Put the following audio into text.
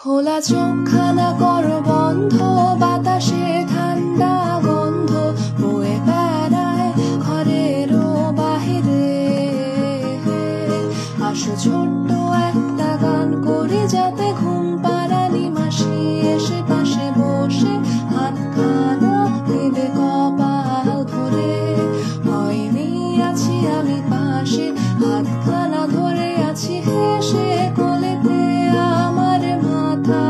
খোলা চোখখানা করো বন্ধ, বাতাসে ঠান্ডা গন্ধ বয়ে বেড়ায় ঘরেরও বাহিরে। আসো ছোট্ট একটা গান করি, যাতে ঘুম পাড়ানি মাসি এসে পাশে বসে হাতখানা দেবে কপাল ধরে। হয়নি আছি আমি পাশে, হাতখানা ধরে আছি হেসে, কোলেতে আমার মাথা